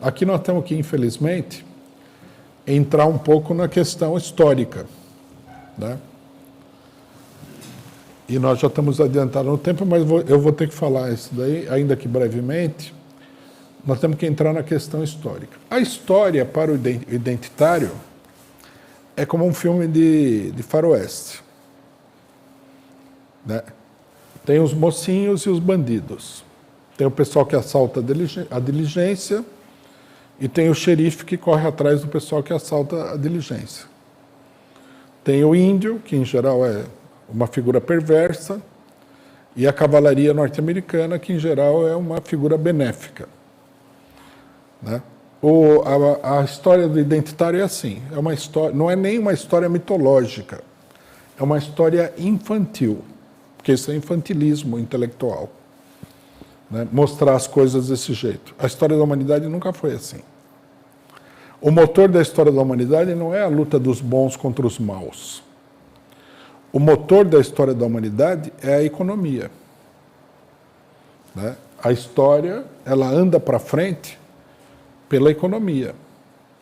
Aqui nós temos que, infelizmente, entrar um pouco na questão histórica, né? E nós já estamos adiantados no tempo, mas eu vou ter que falar isso daí, ainda que brevemente. Nós temos que entrar na questão histórica. A história para o identitário é como um filme de faroeste, né? Tem os mocinhos e os bandidos. Tem o pessoal que assalta a diligência e tem o xerife que corre atrás do pessoal que assalta a diligência. Tem o índio, que em geral é uma figura perversa, e a cavalaria norte-americana, que em geral é uma figura benéfica, né? A história do identitário é assim, é uma história, não é nem uma história mitológica, é uma história infantil, porque isso é infantilismo intelectual, né? Mostrar as coisas desse jeito. A história da humanidade nunca foi assim. O motor da história da humanidade não é a luta dos bons contra os maus. O motor da história da humanidade é a economia, né? A história, ela anda para frente pela economia,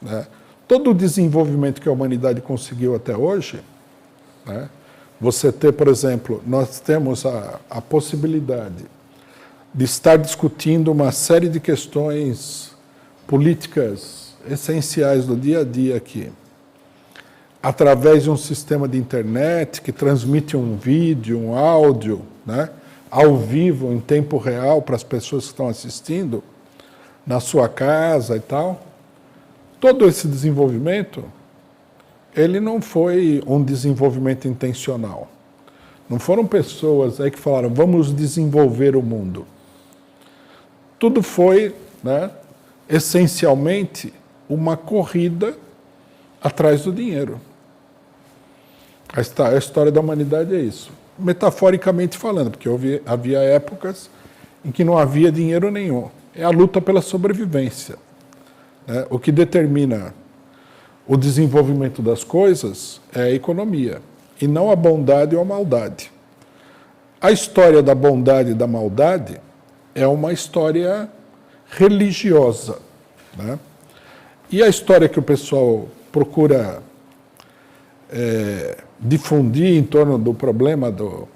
né? Todo o desenvolvimento que a humanidade conseguiu até hoje, né? Você ter, por exemplo, nós temos a possibilidade de estar discutindo uma série de questões políticas essenciais do dia a dia aqui, através de um sistema de internet que transmite um vídeo, um áudio, né, ao vivo, em tempo real, para as pessoas que estão assistindo, na sua casa e tal. Todo esse desenvolvimento, ele não foi um desenvolvimento intencional. Não foram pessoas aí que falaram, vamos desenvolver o mundo. Tudo foi, né, essencialmente, uma corrida atrás do dinheiro. A história da humanidade é isso. Metaforicamente falando, porque havia épocas em que não havia dinheiro nenhum. É a luta pela sobrevivência, né? O que determina o desenvolvimento das coisas é a economia, e não a bondade ou a maldade. A história da bondade e da maldade é uma história religiosa, né? E a história que o pessoal procura difundir em torno do problema do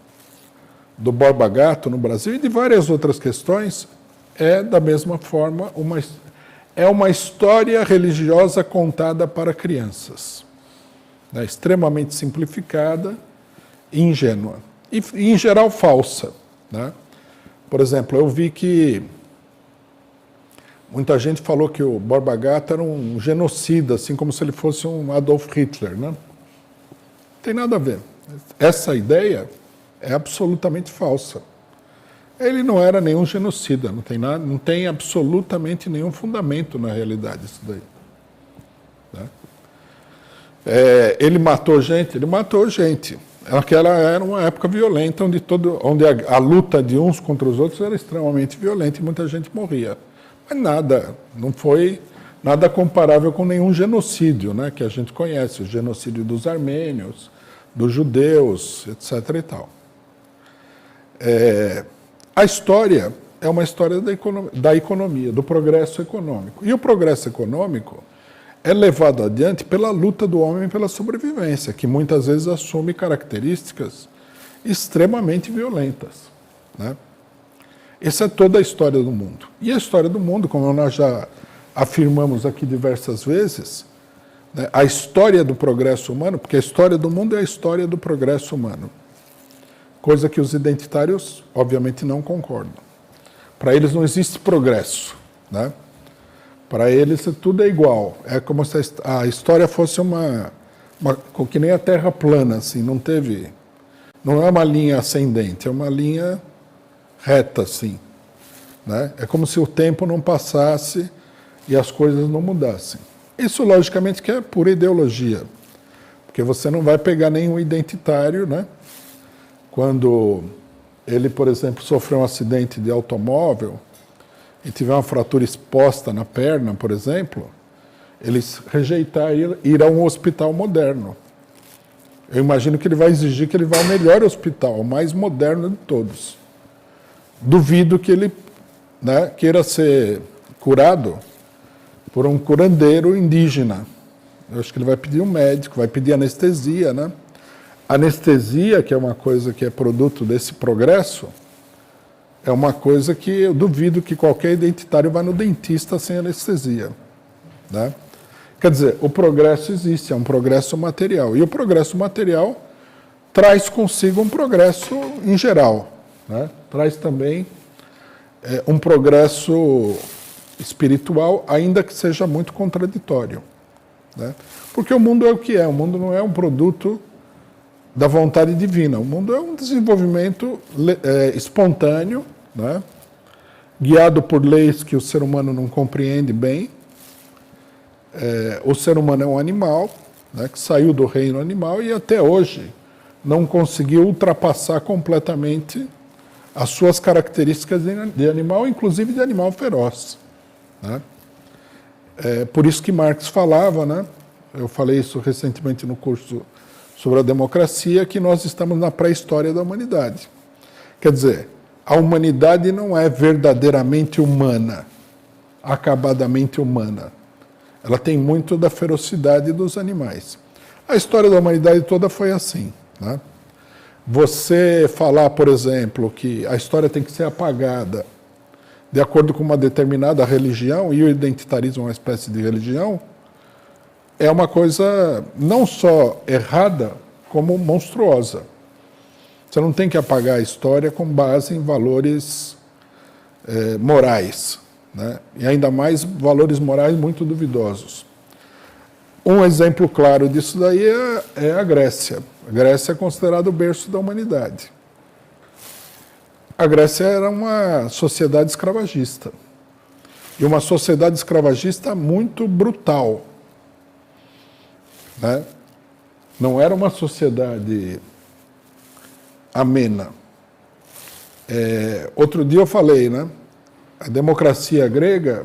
Borba Gato no Brasil e de várias outras questões é, da mesma forma, uma história religiosa contada para crianças, né? Extremamente simplificada e ingênua. E, em geral, falsa, né? Por exemplo, eu vi que muita gente falou que o Borba Gato era um genocida, assim como se ele fosse um Adolf Hitler, né? Não tem nada a ver. Essa ideia é absolutamente falsa. Ele não era nenhum genocida, não tem absolutamente nenhum fundamento na realidade isso daí, né? Ele matou gente. Aquela era uma época violenta, onde a luta de uns contra os outros era extremamente violenta e muita gente morria. Mas não foi nada comparável com nenhum genocídio, né, que a gente conhece, o genocídio dos armênios, dos judeus, etc. e tal. A história é uma história da economia, do progresso econômico. E o progresso econômico é levado adiante pela luta do homem pela sobrevivência, que muitas vezes assume características extremamente violentas, né? Essa é toda a história do mundo. E a história do mundo, como nós já afirmamos aqui diversas vezes, né, a história do progresso humano, porque a história do mundo é a história do progresso humano, coisa que os identitários, obviamente, não concordam. Para eles não existe progresso, né? Para eles tudo é igual. É como se a história fosse que nem a Terra plana, assim, não é uma linha ascendente, é uma linha reta, assim, né? É como se o tempo não passasse e as coisas não mudassem. Isso, logicamente, que é pura ideologia, porque você não vai pegar nenhum identitário, né? Quando ele, por exemplo, sofreu um acidente de automóvel e tiver uma fratura exposta na perna, por exemplo, eles rejeitar ir a um hospital moderno. Eu imagino que ele vai exigir que ele vá ao melhor hospital, o mais moderno de todos. Duvido que ele, né, queira ser curado por um curandeiro indígena. Eu acho que ele vai pedir um médico, vai pedir anestesia, né? Anestesia, que é uma coisa que é produto desse progresso, é uma coisa que eu duvido que qualquer identitário vá no dentista sem anestesia, né? Quer dizer, o progresso existe, é um progresso material. E o progresso material traz consigo um progresso em geral, né? Traz também um progresso espiritual, ainda que seja muito contraditório, né? Porque o mundo é o que é, o mundo não é um produto da vontade divina, o mundo é um desenvolvimento espontâneo, né? Guiado por leis que o ser humano não compreende bem. O ser humano é um animal, né, que saiu do reino animal e até hoje não conseguiu ultrapassar completamente as suas características de animal, inclusive de animal feroz, né? Por isso que Marx falava, né? Eu falei isso recentemente no curso sobre a democracia, que nós estamos na pré-história da humanidade. Quer dizer, a humanidade não é verdadeiramente humana, acabadamente humana. Ela tem muito da ferocidade dos animais. A história da humanidade toda foi assim, né? Você falar, por exemplo, que a história tem que ser apagada de acordo com uma determinada religião, e o identitarismo é uma espécie de religião, é uma coisa não só errada, como monstruosa. Você não tem que apagar a história com base em valores morais, né? E ainda mais valores morais muito duvidosos. Um exemplo claro disso daí é a Grécia. A Grécia é considerada o berço da humanidade. A Grécia era uma sociedade escravagista. E uma sociedade escravagista muito brutal, né? Não era uma sociedade amena. Outro dia eu falei, né? A democracia grega,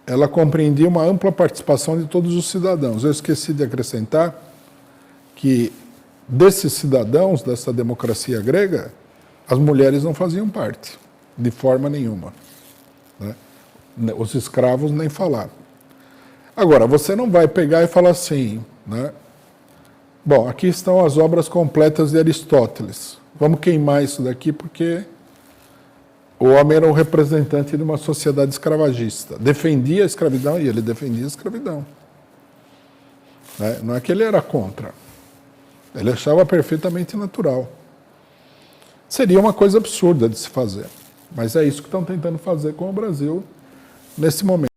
ela compreendia uma ampla participação de todos os cidadãos. Eu esqueci de acrescentar que desses cidadãos, dessa democracia grega, as mulheres não faziam parte, de forma nenhuma, né? Os escravos nem falar. Agora, você não vai pegar e falar assim, né? Bom, aqui estão as obras completas de Aristóteles. Vamos queimar isso daqui porque o homem era o representante de uma sociedade escravagista. Defendia a escravidão e ele defendia a escravidão, né? Não é que ele era contra. Ele achava perfeitamente natural. Seria uma coisa absurda de se fazer. Mas é isso que estão tentando fazer com o Brasil nesse momento.